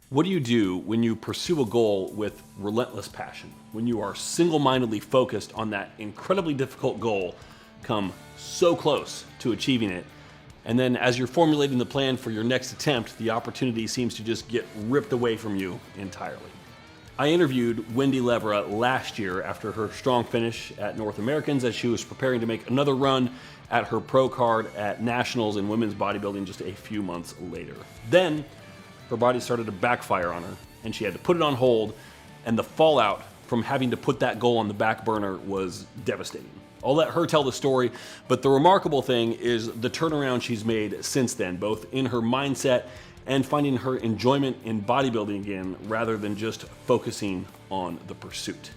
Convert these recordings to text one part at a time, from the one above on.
What do you do when you pursue a goal with relentless passion? When you are single-mindedly focused on that incredibly difficult goal, come so close to achieving it, and then as you're formulating the plan for your next attempt, the opportunity seems to just get ripped away from you entirely. I interviewed Wendy Levra last year after her strong finish at North Americans as she was preparing to make another run at her pro card at Nationals in women's bodybuilding just a few months later. Then her body started to backfire on her and she had to put it on hold, and the fallout from having to put that goal on the back burner was devastating. I'll let her tell the story, but the remarkable thing is the turnaround she's made since then, both in her mindset and finding her enjoyment in bodybuilding again rather than just focusing on the pursuit.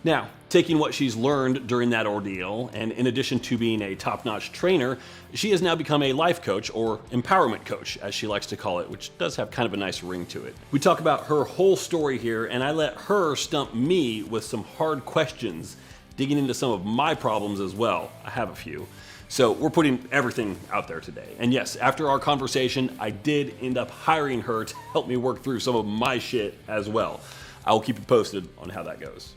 Now, taking what she's learned during that ordeal, and in addition to being a top-notch trainer, she has now become a life coach, or empowerment coach, as she likes to call it, which does have kind of a nice ring to it. We talk about her whole story here, and I let her stump me with some hard questions, digging into some of my problems as well. I have a few. So we're putting everything out there today. And yes, after our conversation, I did end up hiring her to help me work through some of my shit as well. I will keep you posted on how that goes.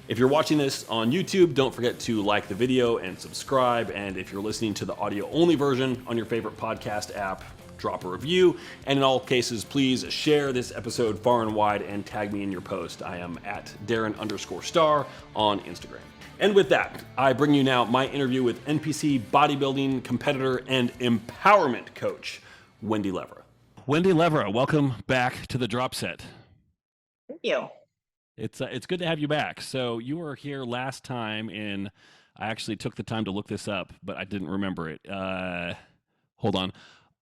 If you're watching this on YouTube, don't forget to like the video and subscribe. And if you're listening to the audio-only version on your favorite podcast app, drop a review. And in all cases, please share this episode far and wide and tag me in your post. I am at Darren_star on Instagram. And with that, I bring you now my interview with NPC bodybuilding competitor and empowerment coach, Wendy Levra. Wendy Levra, welcome back to the Drop Set. Thank you. It's good to have you back. So you were here last time I actually took the time to look this up, but I didn't remember it. Hold on.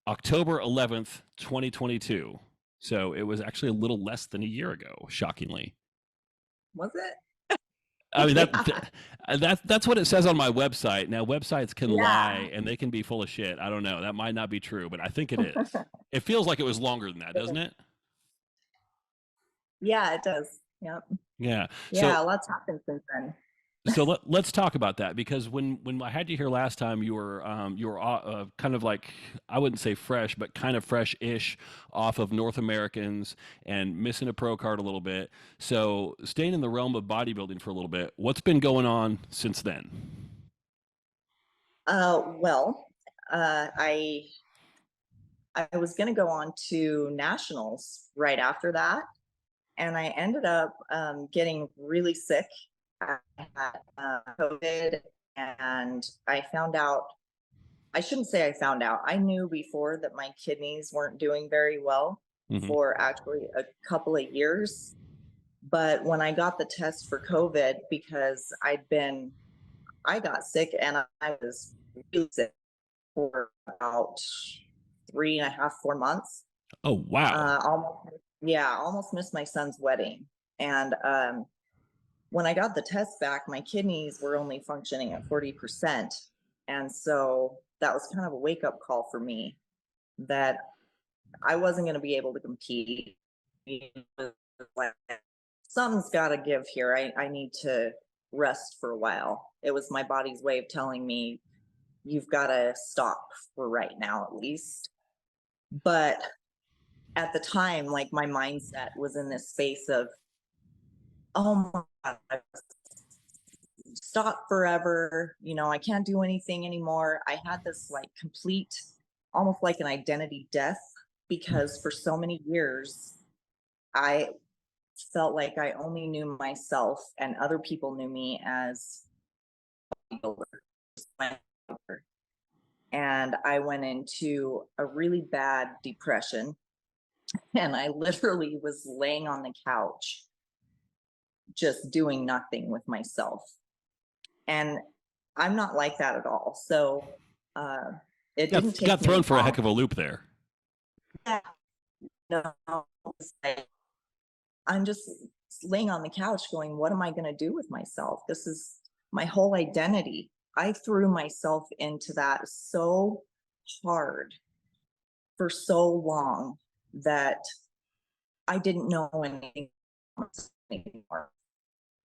October 11th, 2022. So it was actually a little less than a year ago, shockingly. Was it? I mean, that's what it says on my website. Now, websites can lie and they can be full of shit. I don't know. That might not be true, but I think it is. It feels like it was longer than that, doesn't it? Yeah, it does. Yep. Yeah. Yeah, So, a lot's happened since then. so let's talk about that, because when I had you here last time, you were kind of like, I wouldn't say fresh, but kind of fresh-ish off of North Americans and missing a pro card a little bit. So staying in the realm of bodybuilding for a little bit, what's been going on since then? Well, I was going to go on to nationals right after that, and I ended up getting really sick. I had COVID, and I found out, I shouldn't say I found out, I knew before that my kidneys weren't doing very well for actually a couple of years. But when I got the test for COVID, because I got sick and I was really sick for about 3.5, 4 months. Oh, wow. Almost missed my son's wedding. And when I got the test back, my kidneys were only functioning at 40%. And so that was kind of a wake-up call for me that I wasn't going to be able to compete. Something's got to give here. I need to rest for a while. It was my body's way of telling me, you've got to stop for right now, at least. But at the time, like, my mindset was in this space of, oh my God, I stop forever. You know, I can't do anything anymore. I had this like complete, almost like an identity death, because for so many years, I felt like I only knew myself and other people knew me as bodybuilder. And I went into a really bad depression, and I literally was laying on the couch just doing nothing with myself. And I'm not like that at all. So it didn't take got me thrown for a long. heck of a loop there. Yeah, no, I'm just laying on the couch going, what am I going to do with myself? This is my whole identity. I threw myself into that so hard for so long that I didn't know anything anymore.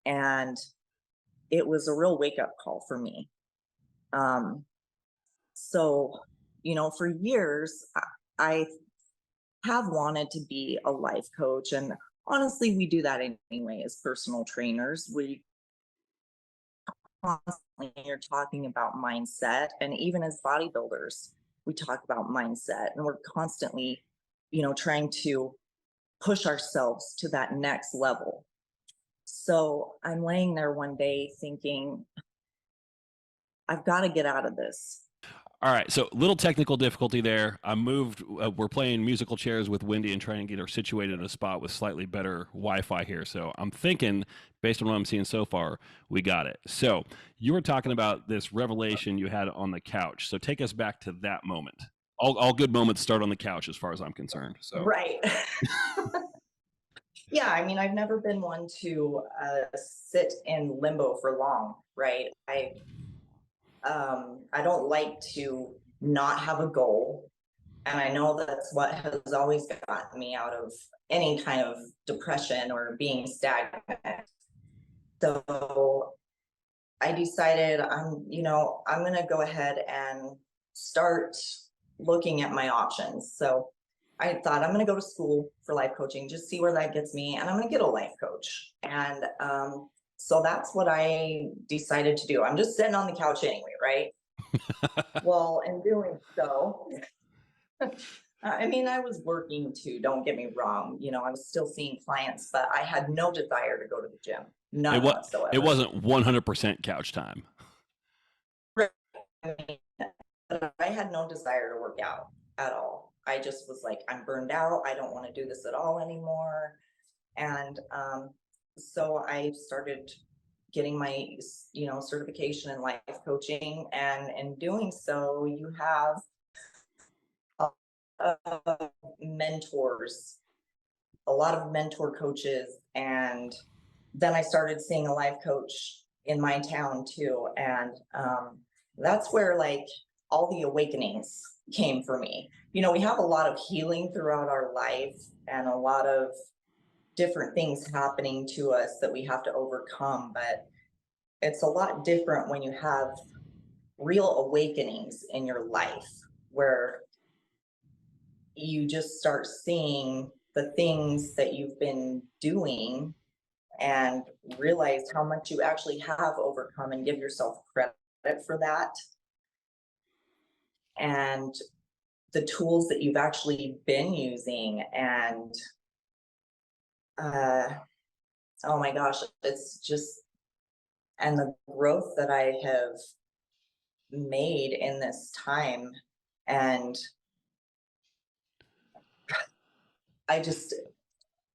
And it was a real wake-up call for me. So, you know, for years, I have wanted to be a life coach. And honestly, we do that anyway as personal trainers. We constantly are talking about mindset. And even as bodybuilders, we talk about mindset, and we're constantly, trying to push ourselves to that next level. So I'm laying there one day thinking, I've got to get out of this. All right, so little technical difficulty there. I moved. We're playing musical chairs with Wendy and trying to get her situated in a spot with slightly better Wi-Fi here. So I'm thinking, based on what I'm seeing so far, we got it. So you were talking about this revelation you had on the couch. So take us back to that moment. All good moments start on the couch, as far as I'm concerned. So Right. Yeah, I mean, I've never been one to sit in limbo for long, right? I don't like to not have a goal. And I know that's what has always gotten me out of any kind of depression or being stagnant. So I decided I'm going to go ahead and start looking at my options. So I thought I'm going to go to school for life coaching, just see where that gets me. And I'm going to get a life coach. And so that's what I decided to do. I'm just sitting on the couch anyway, right? Well, in doing so, I mean, I was working too, don't get me wrong. I was still seeing clients, but I had no desire to go to the gym, none whatsoever. It wasn't 100% couch time. Right. I mean, I had no desire to work out at all. I just was like, I'm burned out. I don't want to do this at all anymore. And so I started getting my, certification in life coaching. And in doing so, you have mentors, a lot of mentor coaches. And then I started seeing a life coach in my town too. And that's where like all the awakenings came for me. We have a lot of healing throughout our life and a lot of different things happening to us that we have to overcome, but it's a lot different when you have real awakenings in your life where you just start seeing the things that you've been doing and realize how much you actually have overcome and give yourself credit for that. And the tools that you've actually been using. And oh my gosh, it's just, and the growth that I have made in this time. And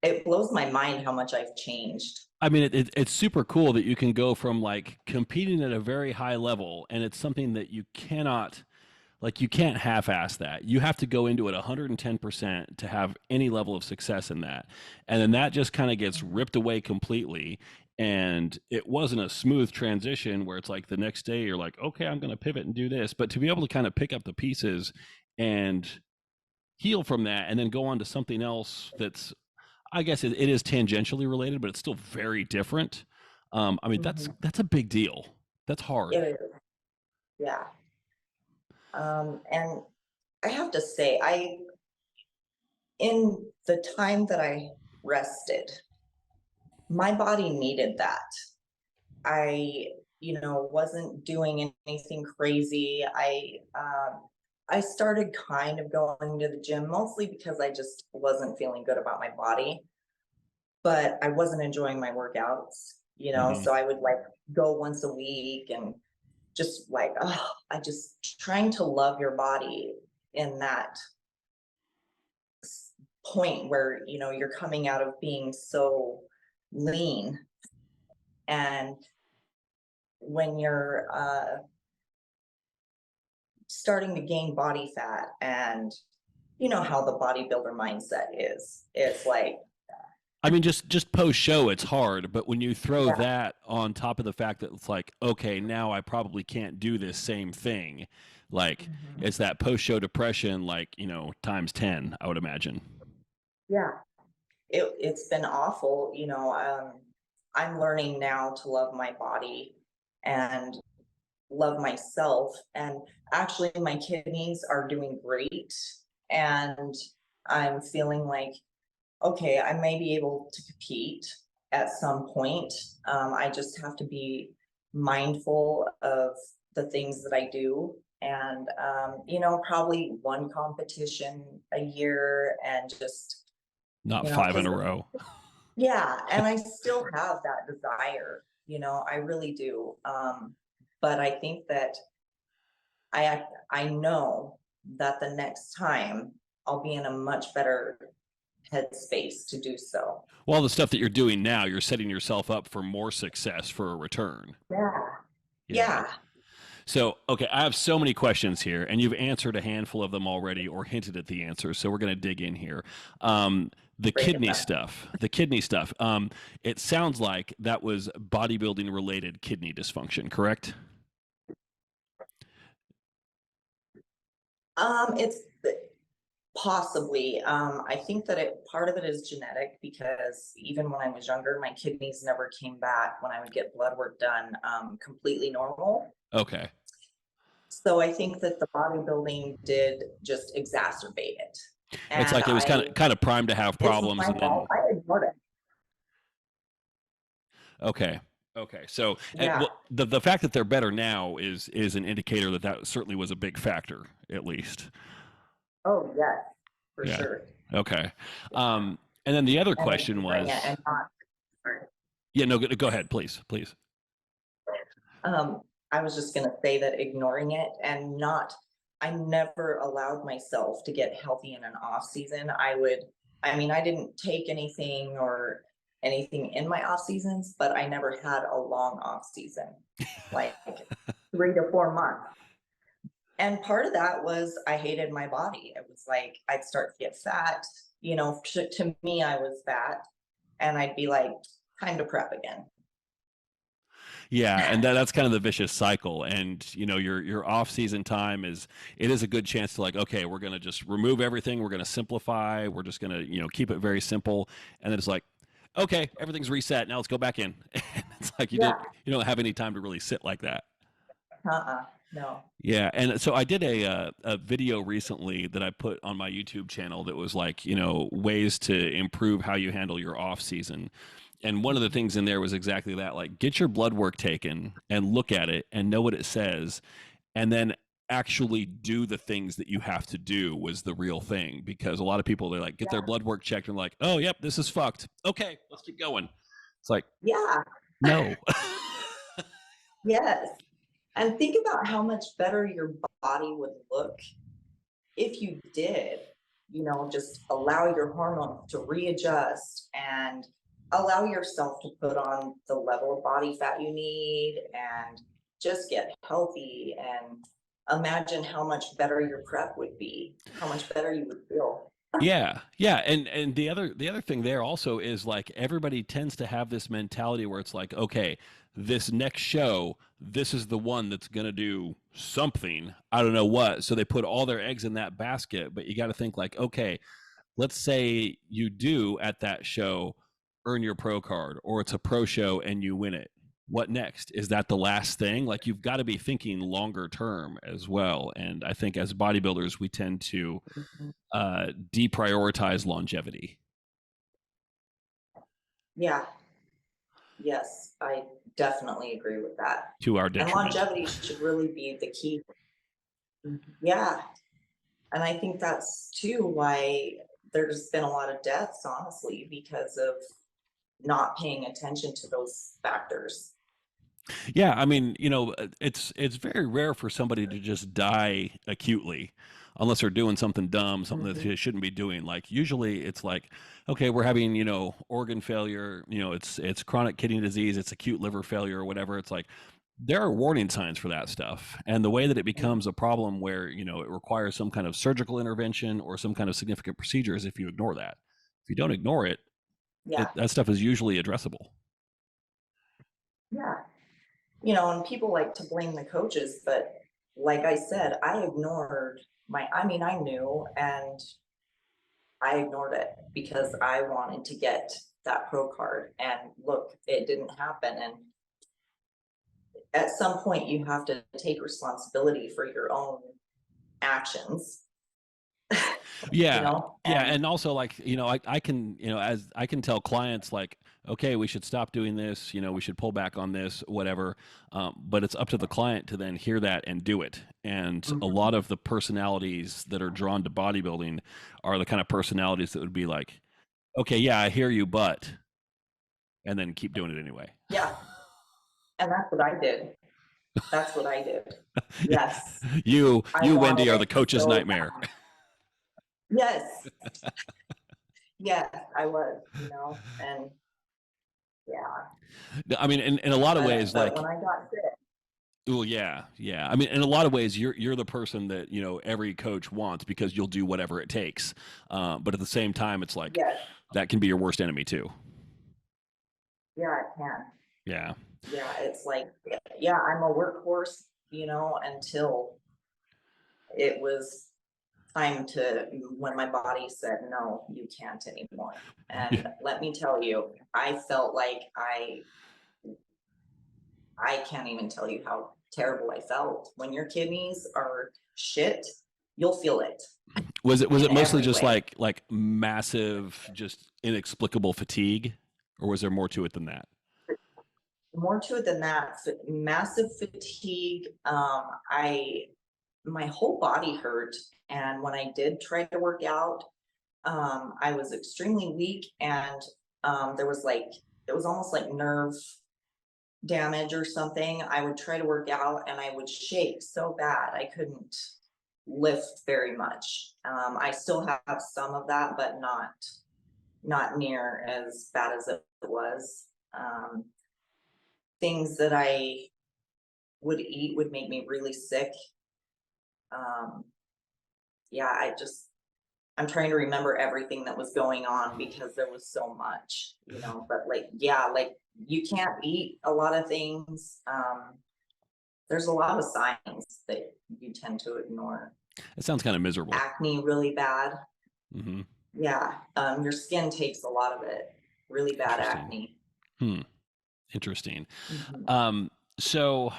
it blows my mind how much I've changed. I mean, it's super cool that you can go from like competing at a very high level, and it's something that you cannot, like, you can't half-ass that. You have to go into it 110% to have any level of success in that. And then that just kind of gets ripped away completely. And it wasn't a smooth transition where it's like the next day you're like, okay, I'm going to pivot and do this. But to be able to kind of pick up the pieces and heal from that and then go on to something else that's, I guess it is tangentially related, but it's still very different. I mean, that's a big deal. That's hard. It is. Yeah. And I have to say, in the time that I rested, my body needed that. I, wasn't doing anything crazy. I started kind of going to the gym mostly because I just wasn't feeling good about my body, but I wasn't enjoying my workouts, so I would like go once a week and just like, I just trying to love your body in that point where, you're coming out of being so lean. And when you're starting to gain body fat, and you know how the bodybuilder mindset is, it's like, I mean, just post show, it's hard, but when you throw that on top of the fact that it's like, okay, now I probably can't do this same thing, like it's that post show depression, like, times 10, I would imagine. yeah, it's been awful. I'm learning now to love my body and love myself. And actually, my kidneys are doing great. And I'm feeling like, okay, I may be able to compete at some point. I just have to be mindful of the things that I do. And, you know, probably one competition a year and just, Not you know, 5 in because, a row. yeah, and I still have that desire, you know, I really do. But I think that I know that the next time I'll be in a much better headspace to do so. Well, the stuff that you're doing now, you're setting yourself up for more success for a return. Yeah. Yeah. Yeah. So, okay, I have so many questions here, and you've answered a handful of them already or hinted at the answers. So we're going to dig in here. The Break it kidney down. stuff, it sounds like that was bodybuilding related kidney dysfunction, correct? It's possibly. I think that part of it is genetic because even when I was younger, my kidneys never came back when I would get blood work done completely normal. Okay. So I think that the bodybuilding did just exacerbate it. It's And like it was kind of primed to have it's problems, my and then fault. I ignored it. okay. Okay. So, and, Yeah. well, the fact that they're better now is an indicator that that certainly was a big factor, at least. Oh, yes, for Yeah. sure. Okay. Yeah. And then the other And question ignoring it was, and not. Sorry. yeah, no, go ahead, please, please. Um, I was just gonna say that ignoring it and not, I never allowed myself to get healthy in an off season. I mean, I didn't take anything or anything in my off seasons, but I never had a long off season, like 3 to 4 months. And part of that was I hated my body. It was like I'd start to get fat. You know, to me, I was fat, and I'd be like, time to prep again. Yeah, and that's kind of the vicious cycle. And your off season time is a good chance to like, okay, we're gonna just remove everything. We're gonna simplify. We're just gonna keep it very simple. And then it's like, okay, everything's reset. Now let's go back in. And it's like Yeah. you don't have any time to really sit like that. No. Yeah, and so I did a video recently that I put on my YouTube channel that was like, ways to improve how you handle your off season. And one of the things in there was exactly that, like get your blood work taken and look at it and know what it says, and then actually do the things that you have to do was the real thing. Because a lot of people, they're like, get their Yeah. blood work checked and like, oh, yep, this is fucked. Okay, let's keep going. It's like, Yeah. no. Yes. And think about how much better your body would look if you did, you know, just allow your hormones to readjust and allow yourself to put on the level of body fat you need and just get healthy and imagine how much better your prep would be, how much better you would feel. Yeah, yeah, and the other thing there also is like everybody tends to have this mentality where it's like, okay, this next show, this is the one that's gonna do something. I don't know what. So they put all their eggs in that basket, but you got to think like, okay, let's say you do at that show earn your pro card, or it's a pro show and you win it. What next? Is that the last thing? Like you've got to be thinking longer term as well. And I think as bodybuilders, we tend to Mhm. deprioritize longevity Yeah. Yes, I definitely agree with that. to our And detriment. longevity should really be the key. Yeah. And I think that's too why there's been a lot of deaths, honestly, because of not paying attention to those factors. Yeah, I mean, it's very rare for somebody to just die acutely, unless they're doing something dumb, something that Mhm. they shouldn't be doing. Like usually, it's like, okay, we're having organ failure. It's chronic kidney disease. It's acute liver failure or whatever. It's like there are warning signs for that stuff, and the way that it becomes a problem where it requires some kind of surgical intervention or some kind of significant procedure is if you ignore that. If you don't ignore it, Yeah. that stuff is usually addressable. Yeah. You know, and people like to blame the coaches, but like I said, I mean, I knew and I ignored it because I wanted to get that pro card. And look, it didn't happen. And at some point, you have to take responsibility for your own actions. you Yeah. know, Yeah. and And also like, I can, as I can tell clients like, okay, we should stop doing this, we should pull back on this, whatever. But it's up to the client to then hear that and do it. And a mhm, lot of the personalities that are drawn to bodybuilding are the kind of personalities that would be like, okay, yeah, I hear you, but, and then keep doing it anyway. yeah, and that's what I did. That's what I did. Yes, I you, wanted Wendy, are the it coach's so nightmare. bad. Yes, yes, I was, and yeah, I mean, in a lot of ways, but when like, I got sick, well, yeah, yeah. I mean, in a lot of ways, you're the person that every coach wants because you'll do whatever it takes. But at the same time, it's like yes, that can be your worst enemy too. yeah, I can. Yeah, Yeah, it's like, yeah, I'm a workhorse, until it was time to when my body said, no, you can't anymore. yeah, And let me tell you, I felt like I can't even tell you how terrible I felt. When your kidneys are shit, you'll feel it was it in mostly every just way. like massive, just inexplicable fatigue, or was there more to it than that? More to it than that, massive fatigue. I My whole body hurt, and when I did try to work out, I was extremely weak, and there was like it was almost like nerve damage or something. I would try to work out, and I would shake so bad I couldn't lift very much. I still have some of that, but not near as bad as it was. Things that I would eat would make me really sick. Um, yeah, I'm trying to remember everything that was going on because there was so much, but like, yeah, like you can't eat a lot of things. There's a lot of signs that you tend to ignore. It sounds kind of miserable. Acne really bad. Hmm. Yeah. Your skin takes a lot of it. Really bad Interesting. acne. Hmm. Interesting. Mhm. Um, so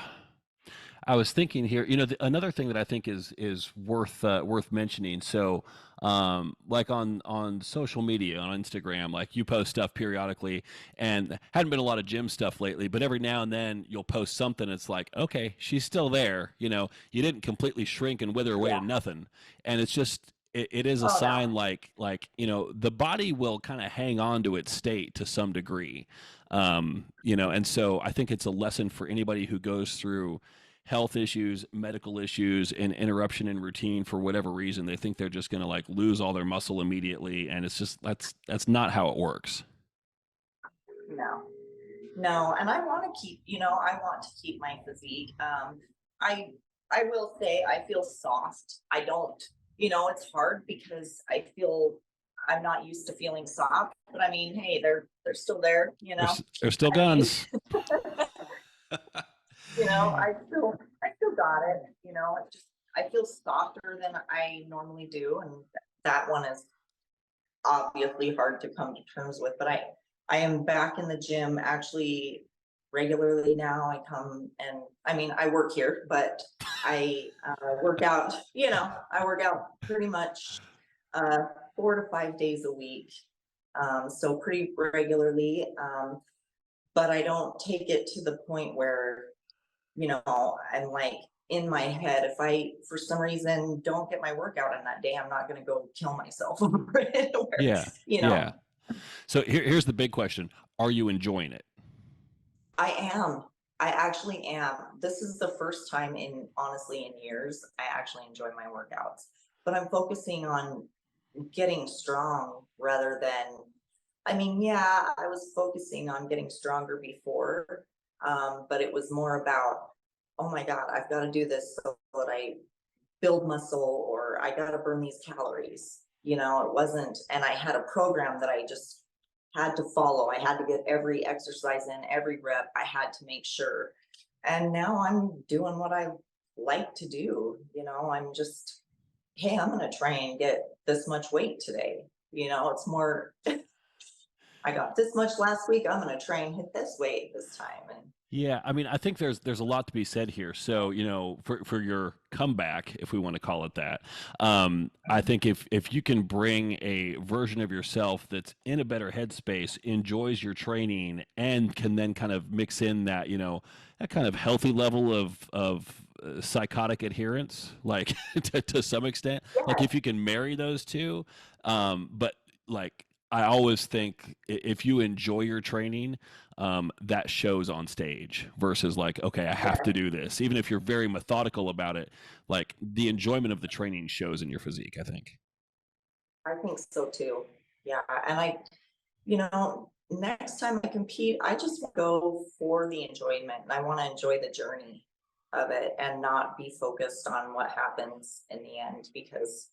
I was thinking here, another thing that I think is worth mentioning. So, like on social media, on Instagram, like you post stuff periodically, and hadn't been a lot of gym stuff lately, but every now and then you'll post something. It's like, okay, she's still there. You didn't completely shrink and wither away to Yeah. nothing, and it's just. It is a Oh no. sign like the body will kind of hang on to its state to some degree, and so I think it's a lesson for anybody who goes through health issues, medical issues, and interruption in routine for whatever reason. They think they're just going to like lose all their muscle immediately, and it's just that's not how it works. No. No. And I want to keep my physique. I I will say I feel soft. I don't, it's hard because I'm not used to feeling soft, but I mean, hey, they're still there. There's still I mean, guns. I still got it. It's just I feel softer than I normally do, and that one is obviously hard to come to terms with. But I am back in the gym actually regularly now. I come and I mean I work here, but I work out. I work out pretty much 4 to 5 days a week, so pretty regularly. But I don't take it to the point where I'm like in my head, if I, for some reason, don't get my workout in that day, I'm not going to go kill myself over it. Or, Yeah, yeah. So here's the big question: are you enjoying it? I am. I actually am. This is the first time honestly, in years, I actually enjoy my workouts. But I'm focusing on getting strong rather than, I mean, yeah, I was focusing on getting stronger before, but it was more about, oh my God, I've got to do this so that I build muscle, or I got to burn these calories. It wasn't, and I had a program that I just had to follow. I had to get every exercise in, every rep. I had to make sure. And now I'm doing what I like to do. I'm just, hey, I'm going to try and get this much weight today. It's more, I got this much last week. I'm going to try and hit this weight this time. And Yeah, I mean, I think there's a lot to be said here. So, you know, for your comeback, if we want to call it that, I think if you can bring a version of yourself that's in a better headspace, enjoys your training, and can then kind of mix in that, you know, that kind of healthy level of psychotic adherence, like to some extent, like yeah, if you can marry those two, but like I always think if you enjoy your training, that shows on stage versus like, okay, I have to yeah, do this. Even if you're very methodical about it, like the enjoyment of the training shows in your physique, I think. I think so too. Yeah. And next time I compete, I just go for the enjoyment and I want to enjoy the journey of it and not be focused on what happens in the end because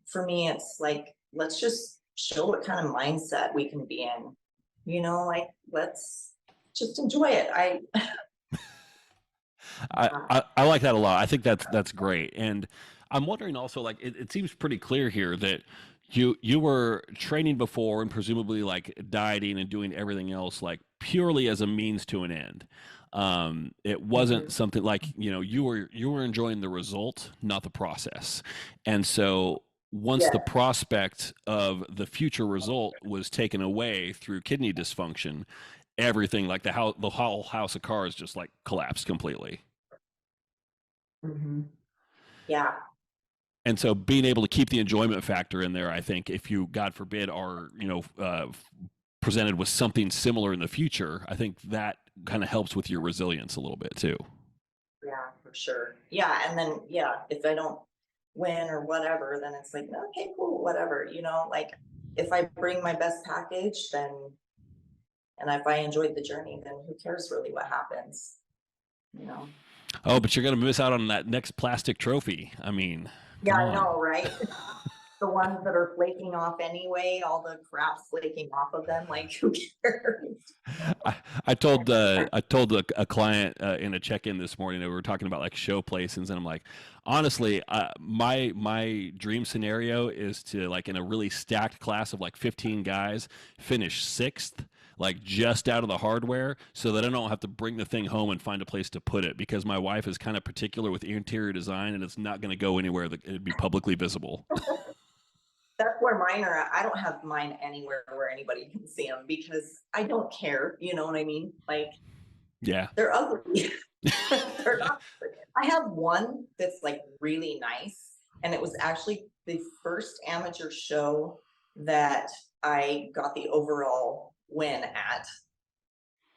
for me, it's like, let's just show what kind of mindset we can be in, like let's just enjoy it. I like that a lot. I think that's great. And I'm wondering also, like, it seems pretty clear here that you were training before and presumably like dieting and doing everything else like purely as a means to an end. It wasn't Mhm. something like, you know, you were enjoying the result, not the process. And so once the Yeah. prospect of the future result was taken away through kidney dysfunction, everything like the whole house of cards just like collapsed completely. Mhm. Yeah. And so being able to keep the enjoyment factor in there, I think if you, God forbid, are, you know, presented with something similar in the future, I think that kind of helps with your resilience a little bit too. Yeah, for sure. Yeah. And then, yeah, if I don't win or whatever, then it's like, okay, cool, whatever, like if I bring my best package, then, and if I enjoyed the journey, then who cares really what happens, you know? Oh, but you're going to miss out on that next plastic trophy. I mean, Yeah, come I on. know, right? The ones that are flaking off anyway, all the crap flaking off of them, like who cares? I, I told a client in a check-in this morning that we were talking about like show placings, and I'm like, honestly, my dream scenario is to like in a really stacked class of like 15 guys finish sixth, like just out of the hardware, so that I don't have to bring the thing home and find a place to put it because my wife is kind of particular with interior design, and it's not going to go anywhere that it'd be publicly visible. That's where mine are at. I don't have mine anywhere where anybody can see them because I don't care. You know what I mean? Like Yeah. they're ugly. They're not. I have one that's like really nice, and it was actually the first amateur show that I got the overall win at.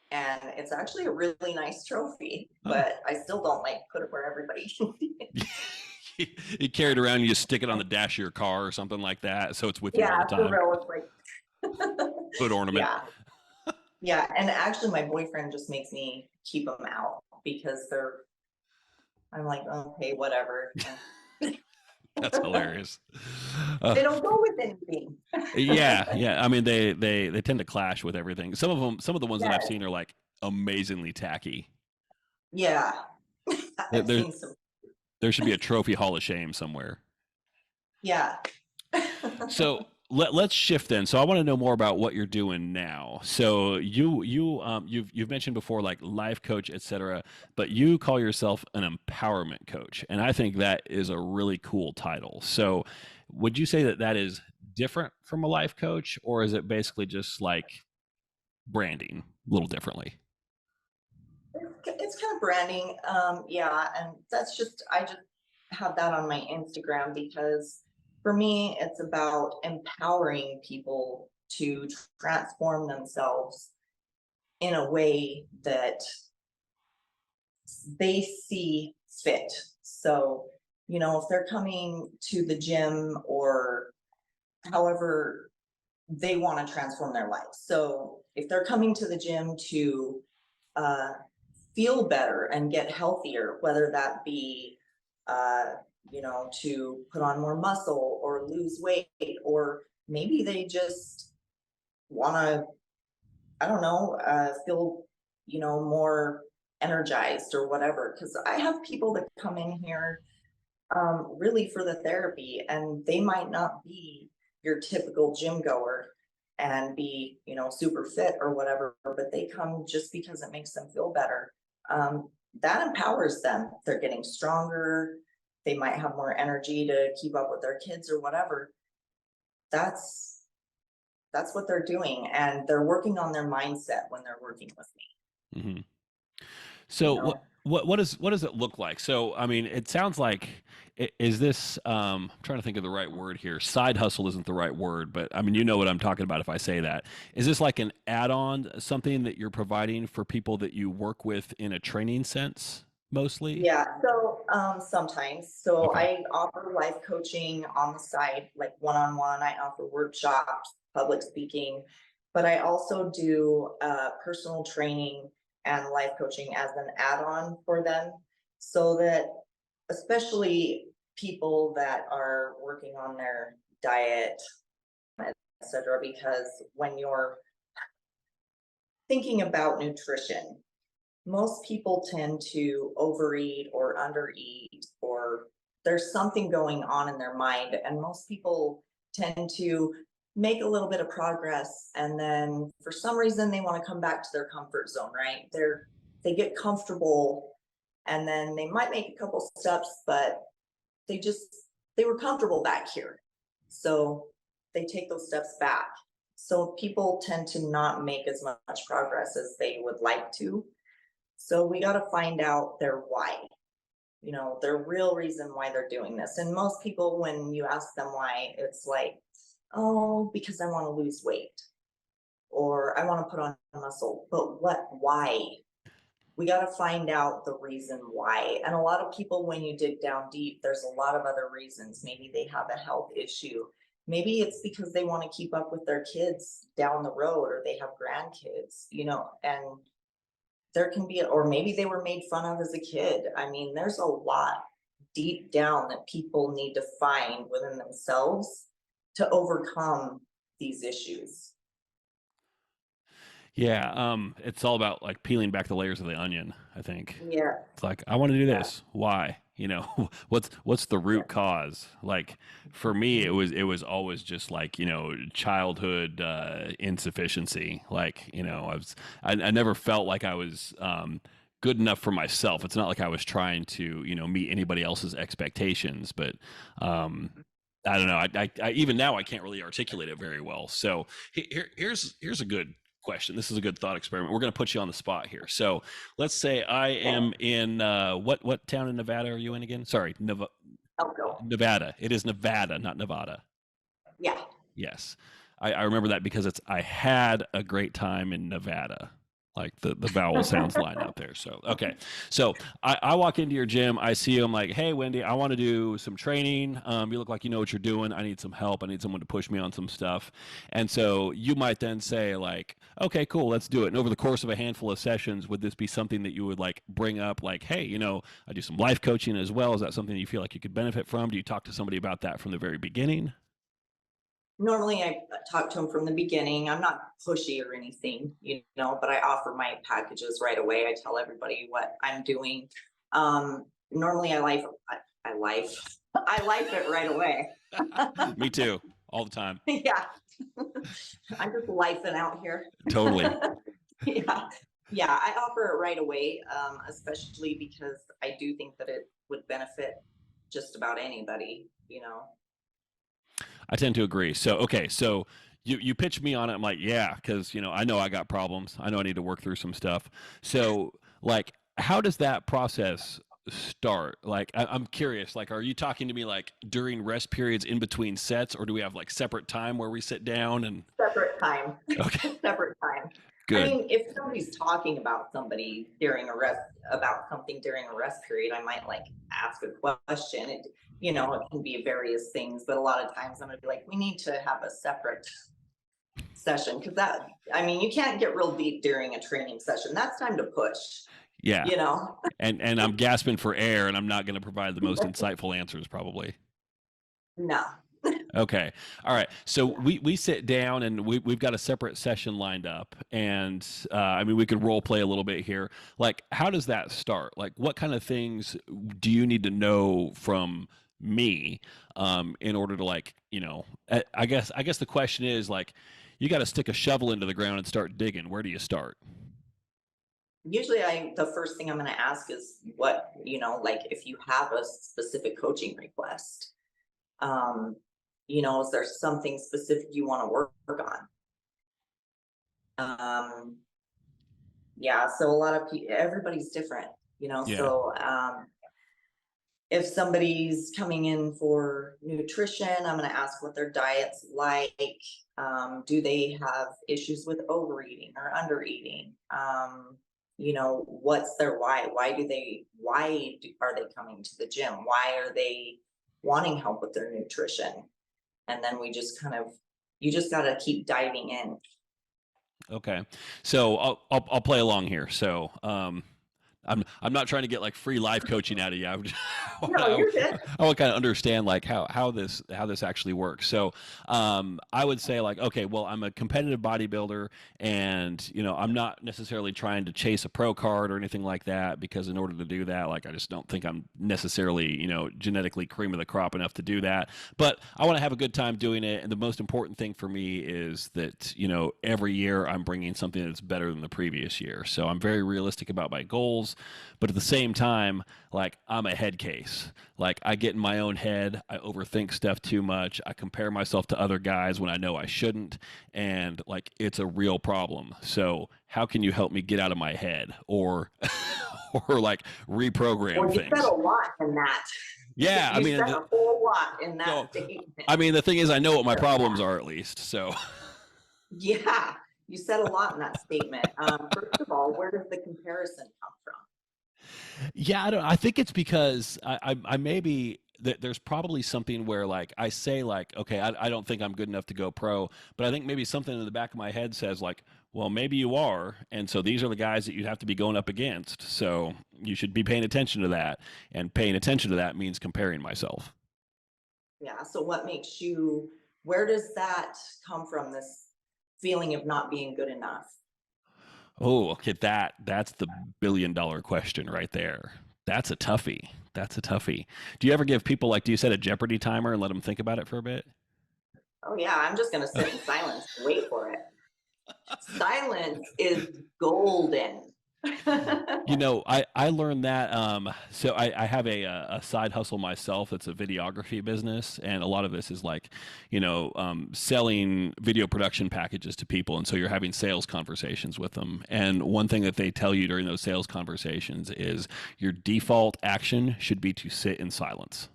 And it's actually a really nice trophy, Oh. but I still don't like put it where everybody can see it. You carry it around, you just stick it on the dash of your car or something like that, so it's with you all Yeah, the for time. real. It's like, Foot ornament. yeah, yeah. And actually, my boyfriend just makes me keep them out because I'm like, okay, whatever. That's hilarious. Uh, They don't go with anything. yeah, yeah. I mean, they tend to clash with everything. Some of them, some of the ones that I've Yeah, seen are like amazingly tacky. yeah. There, I've there, seen some. there should be a trophy hall of shame somewhere. Yeah. So let's shift then. So I want to know more about what you're doing now. So you've mentioned before like life coach, etc., but you call yourself an empowerment coach, and I think that is a really cool title. So would you say that that is different from a life coach, or is it basically just like branding a little differently? It's kind of branding. Yeah, and I just have that on my Instagram because for me it's about empowering people to transform themselves in a way that they see fit. So, if they're coming to the gym or however they want to transform their life. So, if they're coming to the gym to uh, feel better and get healthier, whether that be, uh, to put on more muscle or lose weight, or maybe they just want to, I don't know, feel, more energized or whatever. Because I have people that come in here really for the therapy, and they might not be your typical gym goer. and be, you know, super fit or whatever, but they come just because it makes them feel better. That empowers them. They're getting stronger. They might have more energy to keep up with their kids or whatever. That's what they're doing, and they're working on their mindset when they're working with me. Mm-hmm. You So know, what does it look like? So I mean, it sounds like is this I'm trying to think of the right word here. Side hustle isn't the right word, but I mean, you know what I'm talking about if I say that. Is this like an add-on, something that you're providing for people that you work with in a training sense mostly? yeah. So sometimes, so Okay. I offer life coaching on the side, like one-on-one. I offer workshops, public speaking, but I also do personal training and life coaching as an add-on for them, so that especially people that are working on their diet, etc. Because when you're thinking about nutrition, most people tend to overeat or undereat, or there's something going on in their mind. And most people tend to make a little bit of progress. And then for some reason, they want to come back to their comfort zone, right? They get comfortable, and then they might make a couple steps, but they just, they were comfortable back here. So they take those steps back. So people tend to not make as much progress as they would like to. So we got to find out their why, you know, their real reason why they're doing this. And most people, when you ask them why, it's like, oh, because I want to lose weight or I want to put on muscle. But why? We got to find out the reason why. And a lot of people, when you dig down deep, there's a lot of other reasons. Maybe they have a health issue. Maybe it's because they want to keep up with their kids down the road, or they have grandkids, you know, and there can be, or maybe they were made fun of as a kid. I mean, there's a lot deep down that people need to find within themselves to overcome these issues. Yeah, it's all about like peeling back the layers of the onion, I think. Yeah, It's like I want to do yeah, this. Why? You know, what's the yeah. root cause? Like for me, it was always just like, you know, childhood insufficiency. Like, you know, I never felt like I was good enough for myself. It's not like I was trying to, you know, meet anybody else's expectations, but um I don't know. I even now I can't really articulate it very well. So here's a good question. This is a good thought experiment. We're going to put you on the spot here. So let's say I am in what town in Nevada are you in again? Sorry, I'll go. Nevada. It is Nevada, not Nevada. Yeah. Yes, I remember that because I had a great time in Nevada. Like the vowel sounds line up there. So okay, so I walk into your gym. I see you. I'm like, hey Wendy, I want to do some training. You look like you know what you're doing. I need some help. I need someone to push me on some stuff. And so you might then say like, okay, cool, let's do it. And over the course of a handful of sessions, would this be something that you would like bring up? Like, hey, you know, I do some life coaching as well. Is that something you feel like you could benefit from? Do you talk to somebody about that from the very beginning? Normally I talk to them from the beginning. I'm not pushy or anything, you know, but I offer my packages right away. I tell everybody what I'm doing. Normally I life, I life it right away. Me too, all the time. Yeah. I'm just lifing out here. Totally. Yeah. Yeah. I offer it right away, especially because I do think that it would benefit just about anybody, you know. I tend to agree. So okay, so you pitch me on it. I'm like, yeah, because you know I got problems. I know I need to work through some stuff. So like, how does that process start? Like, I'm curious. Like, are you talking to me like during rest periods in between sets, or do we have like separate time where we sit down and? Separate time. Okay, Separate time. I good. mean, if somebody's talking about somebody during a rest, about something during a rest period, I might like ask a question. It, you know, it can be various things, but a lot of times I'm gonna be like, we need to have a separate session, because that, I mean, you can't get real deep during a training session. That's time to push, Yeah, you know. and I'm gasping for air, and I'm not going to provide the most insightful answers probably. No. Okay. All right. So Yeah. we sit down and we've got a separate session lined up. And I mean, we could role play a little bit here. Like, how does that start? Like, what kind of things do you need to know from me in order to like, you know, I guess the question is like, you got to stick a shovel into the ground and start digging. Where do you start? Usually the first thing I'm going to ask is what, like if you have a specific coaching request, is there something specific you want to work on? Yeah. So a lot of people, everybody's different, Yeah. so, if somebody's coming in for nutrition, I'm going to ask what their diet's like. Do they have issues with overeating or undereating? What's their why? Why are they coming to the gym? Why are they wanting help with their nutrition? And then we just you just got to keep diving in. Okay. So I'll play along here. So, I'm not trying to get like free life coaching out of you. No, you're good. I want to kind of understand like how this actually works. So I would say like, okay, well, I'm a competitive bodybuilder, and I'm not necessarily trying to chase a pro card or anything like that, because in order to do that, like I just don't think I'm necessarily genetically cream of the crop enough to do that. But I want to have a good time doing it, and the most important thing for me is that every year I'm bringing something that's better than the previous year. So I'm very realistic about my goals. But at the same time, like I'm a head case. Like I get in my own head. I overthink stuff too much. I compare myself to other guys when I know I shouldn't. And like it's a real problem. So how can you help me get out of my head or like reprogram things? You said a lot in that. Yeah, I mean, said a whole lot in that statement. I mean, the thing is, I know what my problems are at least. So yeah, you said a lot in that statement. First of all, where does the comparison come from? Yeah, I think it's because I maybe there's probably something where like I say like, okay, I don't think I'm good enough to go pro, but I think maybe something in the back of my head says like, well, maybe you are, and so these are the guys that you'd have to be going up against. So you should be paying attention to that, and paying attention to that means comparing myself. Yeah. So where does that come from? This feeling of not being good enough? Oh, okay, that's the $1 billion question right there. That's a toughie. That's a toughie. Do you ever give people like, do you set a Jeopardy timer and let them think about it for a bit? Oh yeah, I'm just gonna sit in silence and wait for it. Silence is golden. I learned that. So I have a side hustle myself. It's a videography business, and a lot of this is like, selling video production packages to people, and so you're having sales conversations with them. And one thing that they tell you during those sales conversations is your default action should be to sit in silence.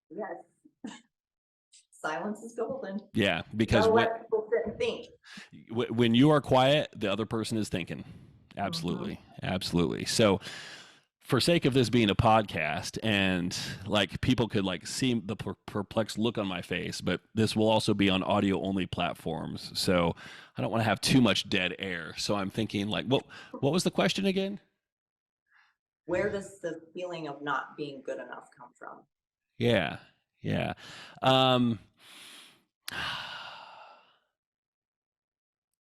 Yes. Silence is golden. Yeah, because let people sit and think. When you are quiet, the other person is thinking. Absolutely. Absolutely. So for sake of this being a podcast, and like people could like see the perplexed look on my face, but this will also be on audio only platforms. So I don't want to have too much dead air. So I'm thinking like, what was the question again? Where does the feeling of not being good enough come from? Yeah. Yeah.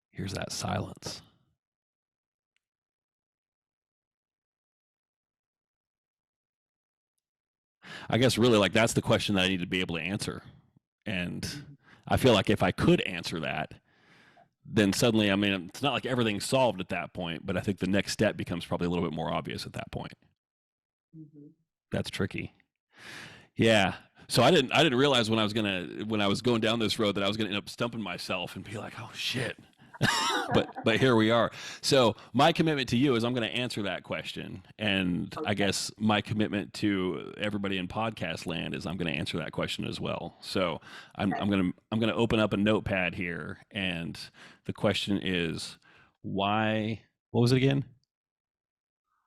Here's that silence. I guess really like that's the question that I need to be able to answer. And I feel like if I could answer that, then suddenly, I mean, it's not like everything's solved at that point, but I think the next step becomes probably a little bit more obvious at that point. That's tricky. Yeah. So I didn't realize when I was going down this road that I was gonna end up stumping myself and be like, oh shit. but here we are. So my commitment to you is I'm going to answer that question, and okay. I guess my commitment to everybody in podcast land is I'm going to answer that question as well. So I'm going to open up a notepad here, and the question is why? What was it again?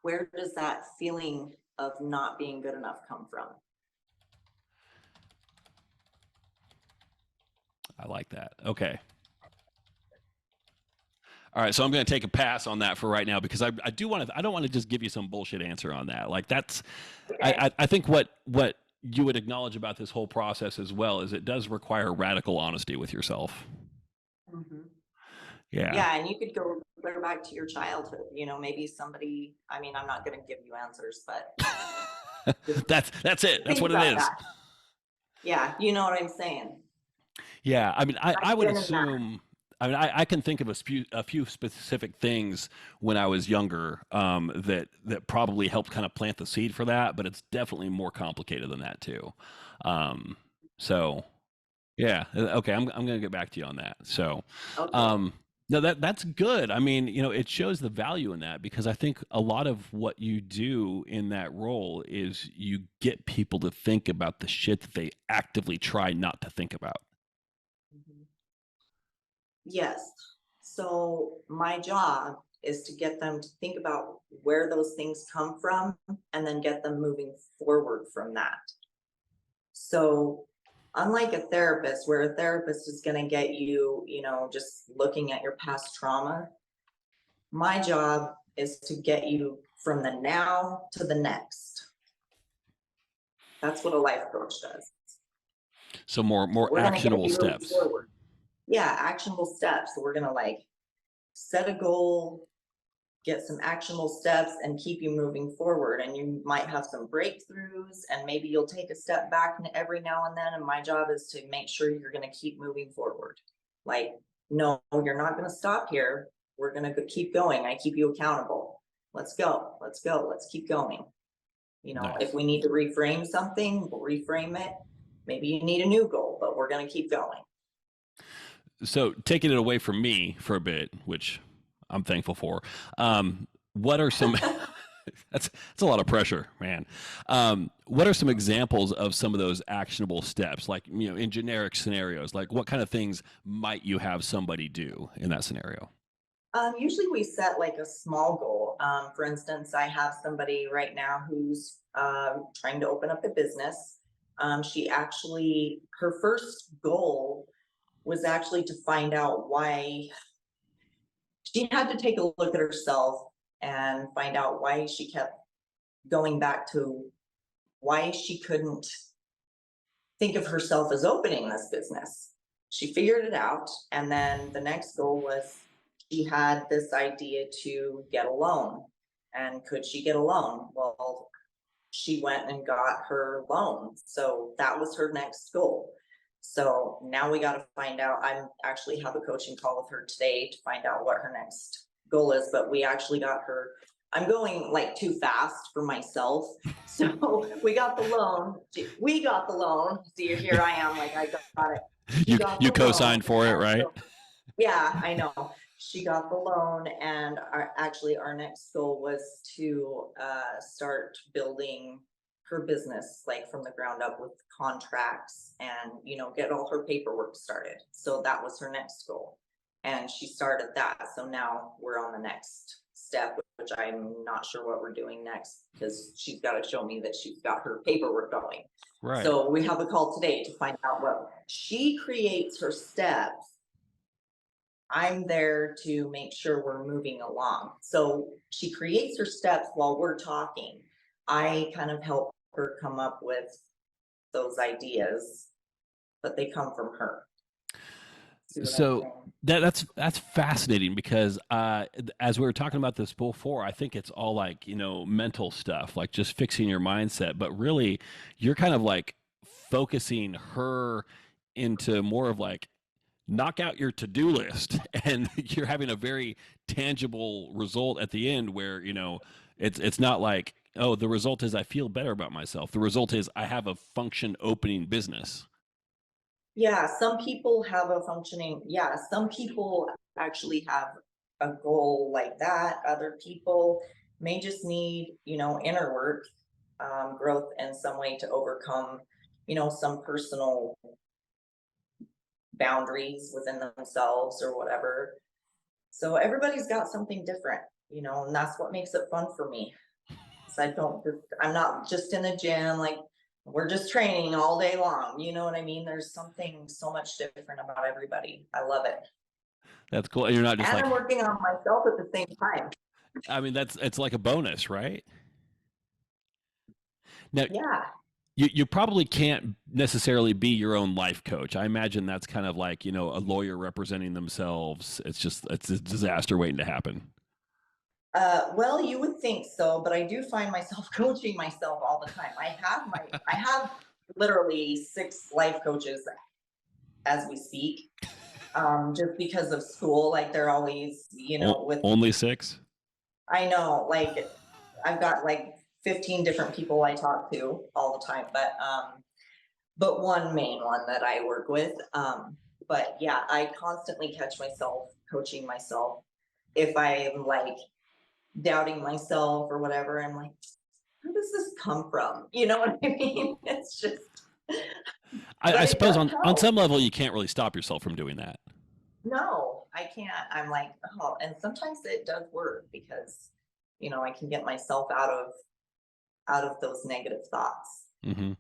Where does that feeling of not being good enough come from? I like that. Okay. All right, so I'm going to take a pass on that for right now, because I don't want to just give you some bullshit answer on that. Like that's, okay. I think what you would acknowledge about this whole process as well is it does require radical honesty with yourself. Yeah. Yeah, and you could go clear back to your childhood. Maybe somebody. I mean, I'm not going to give you answers, but that's it. That's what it is. That. Yeah, you know what I'm saying. Yeah, I mean, I would assume. I mean, I can think of a few specific things when I was younger that probably helped kind of plant the seed for that, but it's definitely more complicated than that too. Um, so yeah, okay, I'm gonna get back to you on that. So, Okay. um, no, that's good. I mean, it shows the value in that because I think a lot of what you do in that role is you get people to think about the shit that they actively try not to think about. Mhm. Yes. So my job is to get them to think about where those things come from and then get them moving forward from that. So unlike a therapist, where a therapist is going to get you, just looking at your past trauma, my job is to get you from the now to the next. That's what a life coach does. So So more we're going to get actionable you moving steps. forward. Yeah, actionable steps. So we're going to like set a goal, get some actionable steps, and keep you moving forward. And you might have some breakthroughs, and maybe you'll take a step back every now and then. And my job is to make sure you're going to keep moving forward. Like, no, you're not going to stop here. We're going to keep going. I keep you accountable. Let's go. Let's go. Let's keep going. If Nice. we need to reframe something, we'll reframe it. Maybe you need a new goal, but we're going to keep going. So taking it away from me for a bit, which I'm thankful for. What are some? That's a lot of pressure, man. What are some examples of some of those actionable steps, like in generic scenarios? Like what kind of things might you have somebody do in that scenario? Usually we set like a small goal. For instance, I have somebody right now who's trying to open up a business. Her first goal was actually to find out why she had to take a look at herself and find out why she kept going back to why she couldn't think of herself as opening this business. She figured it out. And then the next goal was she had this idea to get a loan. And could she get a loan? Well, she went and got her loan. So that was her next goal. So now we got to find out. I'm actually have a coaching call with her today to find out what her next goal is. But we actually got her. I'm going like too fast for myself. So we got the loan. We got the loan. See, here I am, like I got it. She got You the loan. co-signed for it, And right? so, yeah, I know. She got the loan, and our next goal was to start building her business like from the ground up with contracts and get all her paperwork started. So that was her next goal, and she started that. So now we're on the next step, which I'm not sure what we're doing next because she's got to show me that she's got her paperwork going. Right. So we have a call today to find out what she creates her steps. I'm there to make sure we're moving along. So she creates her steps while we're talking. I kind of help her come up with those ideas, but they come from her. See what I'm So saying? that's fascinating because as we were talking about this before, I think it's all like mental stuff, like just fixing your mindset. But really, you're kind of like focusing her into more of like knock out your to-do list, and you're having a very tangible result at the end where it's not like, oh, the result is I feel better about myself. The result is I have a function opening business. Yeah, some people have a functioning, yeah, some people actually have a goal like that. Other people may just need, inner work, growth in some way to overcome, some personal boundaries within themselves or whatever. So everybody's got something different, and that's what makes it fun for me. So I'm not just in a gym, like we're just training all day long. You know what I mean? There's something so much different about everybody. I love it. That's cool. And you're not just And like, I'm working on myself at the same time. I mean, it's like a bonus, right? Now, Yeah. you probably can't necessarily be your own life coach. I imagine that's kind of like, a lawyer representing themselves. It's a disaster waiting to happen. Well, you would think so, but I do find myself coaching myself all the time. I have literally 6 life coaches as we speak. just because of school. Like they're always, you know, with, Only 6? I know, like I've got like 15 different people I talk to all the time, but one main one that I work with. But yeah, I constantly catch myself coaching myself. If I'm like doubting myself or whatever, I'm like, where does this come from? You know what I mean? It's just, I but it suppose does on help. some level you can't really stop yourself from doing that. No, I can't. I'm like, oh, and sometimes it does work because, you know, I can get myself out of those negative thoughts Mm-hmm.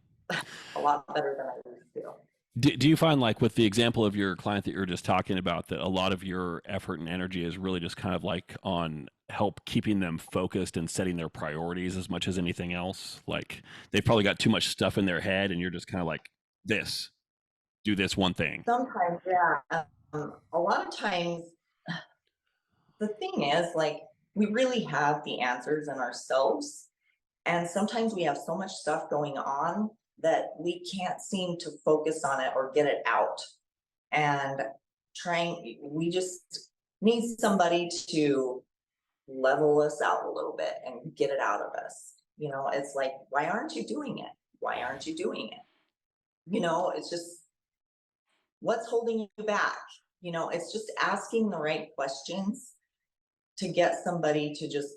a lot better than I used to. Do you find, like with the example of your client that you were just talking about, that a lot of your effort and energy is really just kind of like on help keeping them focused and setting their priorities as much as anything else? Like they've probably got too much stuff in their head and you're just kind of like, this, do this one thing. Sometimes, yeah. A lot of times, the thing is, like, we really have the answers in ourselves. And sometimes we have so much stuff going on that we can't seem to focus on it or get it out. And we just need somebody to level us out a little bit and get it out of us. You know, it's like, why aren't you doing it? Why aren't you doing it? You know, it's just, what's holding you back? You know, it's just asking the right questions to get somebody to just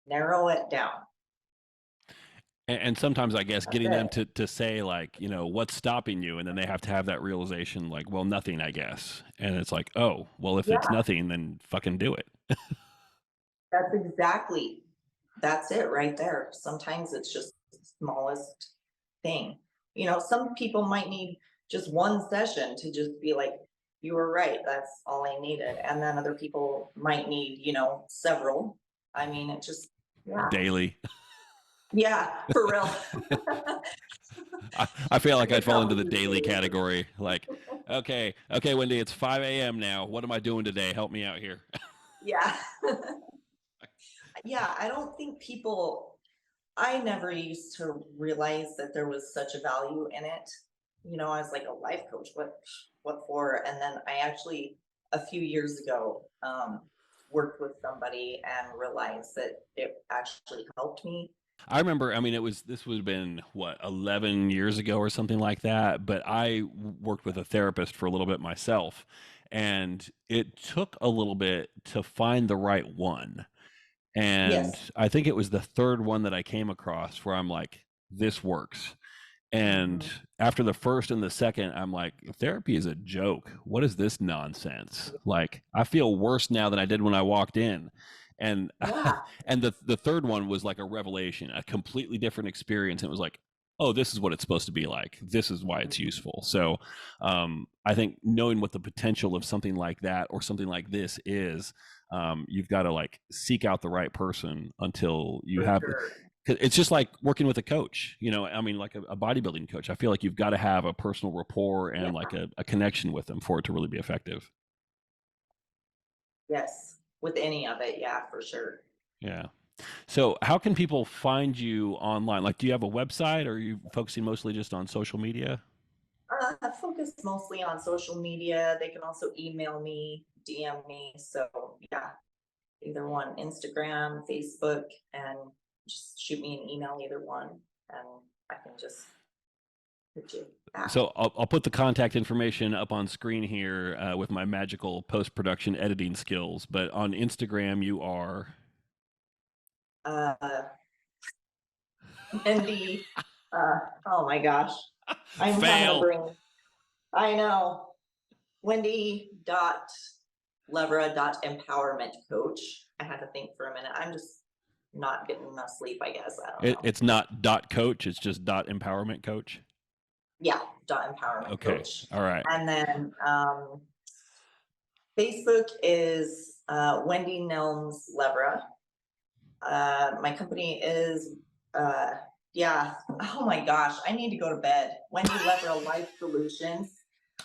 narrow it down. And sometimes I guess That's getting them it. to say, like, you know, what's stopping you, and then they have to have that realization, like, well, nothing, I guess. And it's like, oh, well, if it's Yeah, nothing, then fucking do it. that's exactly, that's it right there. Sometimes it's just the smallest thing. You know, some people might need just one session to just be like, you were right, that's all I needed. And then other people might need, you know, several. I mean, it just, yeah, Daily. yeah, for real. I feel like I'd It fall into probably the is daily daily for me. category. Like, okay, Wendy, it's 5 a.m. now. What am I doing today? Help me out here. Yeah. Yeah, I don't think people, I never used to realize that there was such a value in it. You know, I was like, a life coach, what for? And then I actually, a few years ago, worked with somebody and realized that it actually helped me. I remember, I mean, this would have been, what, 11 years ago or something like that. But I worked with a therapist for a little bit myself. And it took a little bit to find the right one. And Yes. I think it was the third one that I came across where I'm like, this works. And Hmm. after the first and the second, I'm like, therapy is a joke. What is this nonsense? Like, I feel worse now than I did when I walked in. And Yeah. and the third one was like a revelation, a completely different experience. And it was like, oh, this is what it's supposed to be like. This is why it's Mhm. useful. So I think knowing what the potential of something like that or something like this is, you've got to like seek out the right person until you For have. sure. It's just like working with a coach, you know. I mean, like a bodybuilding coach, I feel like you've got to have a personal rapport Yeah. and like a connection with them for it to really be effective. Yes. With any of it. Yeah, for sure. Yeah. So how can people find you online? Like, do you have a website, or are you focusing mostly just on social media? I focus mostly on social media. They can also email me, DM me. So yeah, either one, Instagram, Facebook, and just shoot me an email, either one, and I can just hit you back. So I'll put the contact information up on screen here with my magical post-production editing skills. But on Instagram, you are Uh, Wendy, oh my gosh, I'm having a fail. brain. I know. Wendy dot Levra dot empowerment coach. I had to think for a minute. I'm just not getting enough sleep, I guess. I don't know. It's not dot coach. It's just dot empowerment coach. Yeah, dot empowerment Okay. coach. All right. And then Facebook is Wendy Nelms Levra. My company is yeah. Oh my gosh, I need to go to bed. Wendy Levra Life Solutions.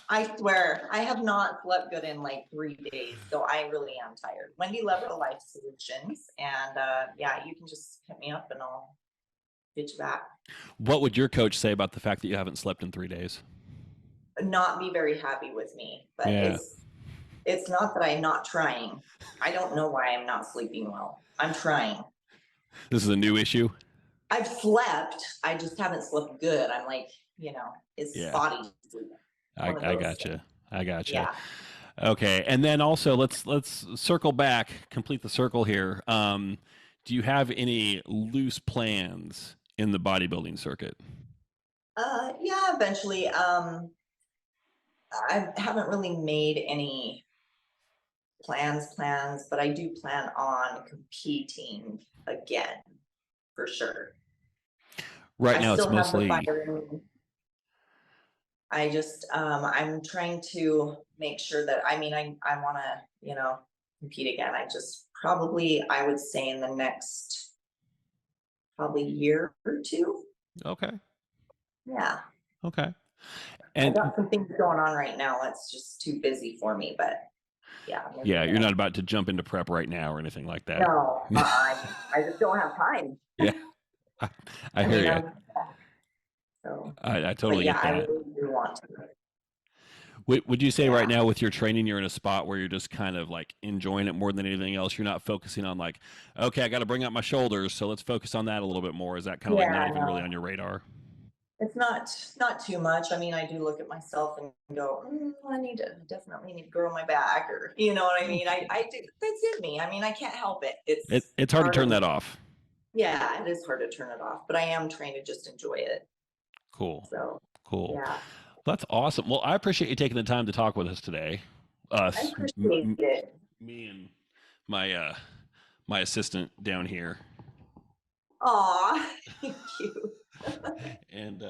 I swear, I have not slept good in like 3 days, so I really am tired. Wendy Levra Life Solutions, and yeah, you can just hit me up and I'll get you back. What would your coach say about the fact that you haven't slept in 3 days? Not be very happy with me, but Yeah. it's It's not that I'm not trying. I don't know why I'm not sleeping well. I'm trying. This is a new issue? I've slept. I just haven't slept good. I'm like, it's Yeah. spotty sleep. I gotcha. I gotcha. Yeah. Okay. And then also let's circle back, complete the circle here. Do you have any loose plans in the bodybuilding circuit? Yeah, eventually. I haven't really made any plans, but I do plan on competing again for sure. Right now, I it's still have the mostly. fire in me. I just, I'm trying to make sure that, I want to, compete again. I would say in the next probably year or two. Okay. Yeah. Okay. I And got some things going on right now. It's just too busy for me, but yeah. yeah, you're not about to jump into prep right now or anything like that. No, I just don't have time. Yeah. I hear you. So, I totally get I that. really do want to. Would you say Yeah. right now with your training, you're in a spot where you're just kind of like enjoying it more than anything else? You're not focusing on like, okay, I got to bring up my shoulders, so let's focus on that a little bit more. Is that kind of like not even really on your radar? It's not too much. I mean, I do look at myself and go, definitely need to grow my back, or you know what I mean. I do. That's in me. I mean, I can't help it. It's hard to turn that off. Yeah, it is hard to turn it off, but I am trying to just enjoy it. Cool. So Cool. yeah, That's awesome. Well, I appreciate you taking the time to talk with us today. I appreciate it. Me and my my assistant down here. Aw, thank you. And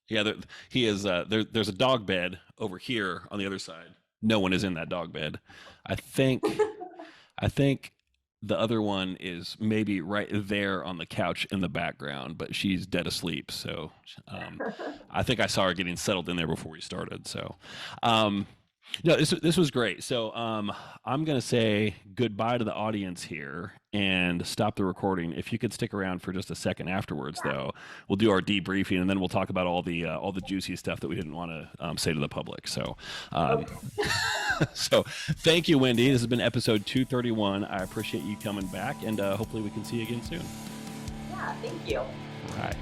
yeah, he is. There's a dog bed over here on the other side. No one is in that dog bed. I think the other one is maybe right there on the couch in the background, but she's dead asleep. So I think I saw her getting settled in there before we started. So no, this was great. So I'm going to say goodbye to the audience here and stop the recording. If you could stick around for just a second afterwards, though, we'll do our debriefing and then we'll talk about all the juicy stuff that we didn't want to say to the public. So, so thank you, Wendy. This has been episode 231. I appreciate you coming back, and hopefully we can see you again soon. Yeah, thank you. All right.